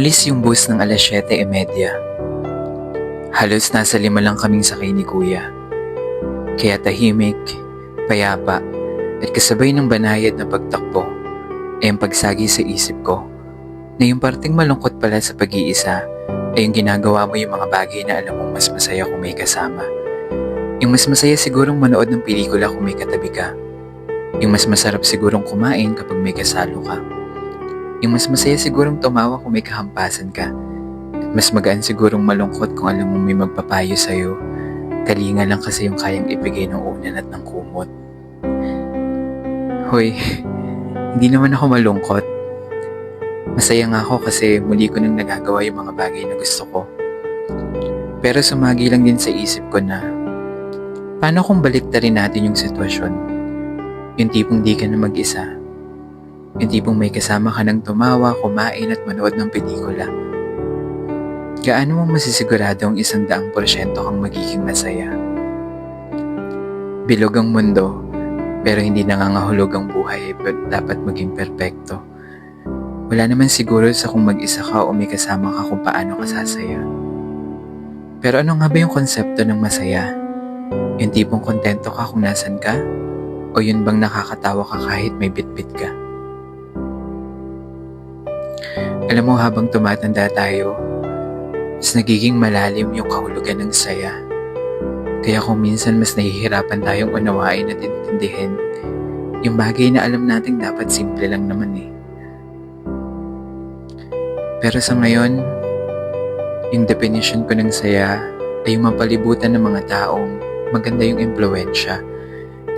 Umalis yung bus ng 7:30. Halos nasa 5 lang kaming sakay ni Kuya. Kaya tahimik, payapa, at kasabay ng banayad na pagtakbo ay ang pagsagi sa isip ko na yung parting malungkot pala sa pag-iisa ay yung ginagawa mo yung mga bagay na alam mong mas masaya kung may kasama. Yung mas masaya sigurong manood ng pelikula kung may katabi ka. Yung mas masarap sigurong kumain kapag may kasalo ka. Yung mas masaya sigurong tumawa kung may kahampasan ka. At mas magaan sigurong malungkot kung alam mong may magpapayo sa'yo. Kalinga lang kasi yung kayang ibigay ng unan at ng kumot. Hoy, hindi naman ako malungkot. Masaya nga ako kasi muli ko nang nagagawa yung mga bagay na gusto ko. Pero sumagi lang din sa isip ko na, paano kung baliktarin natin yung sitwasyon? Yung tipong di ka na mag-isa. Yung tipong may kasama ka ng tumawa, kumain at manood ng pelikula. Gaano mo masisigurado ang 100% kang magiging masaya? Bilog ang mundo, pero hindi nangangahulog ang buhay but dapat maging perpekto. Wala naman siguro sa kung mag-isa ka o may kasama ka kung paano ka sasaya. Pero ano nga ba yung konsepto ng masaya? Yung tipong kontento ka kung nasan ka? O yun bang nakakatawa ka kahit may bitbit ka? Alam mo, habang tumatanda tayo, mas nagiging malalim yung kahulugan ng saya. Kaya kung minsan mas nahihirapan tayong unawain at intindihin yung bagay na alam nating dapat simple lang naman eh. Pero sa ngayon, yung definition ko ng saya ay yung mapalibutan ng mga taong maganda yung impluwensya.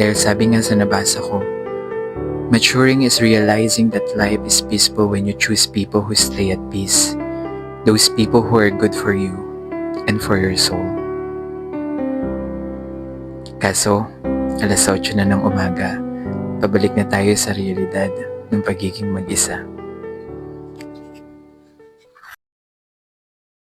Dahil sabi nga sa nabasa ko, maturing is realizing that life is peaceful when you choose people who stay at peace. Those people who are good for you and for your soul. Kaso, 8:00 na ng umaga, pabalik na tayo sa realidad ng pagiging mag-isa.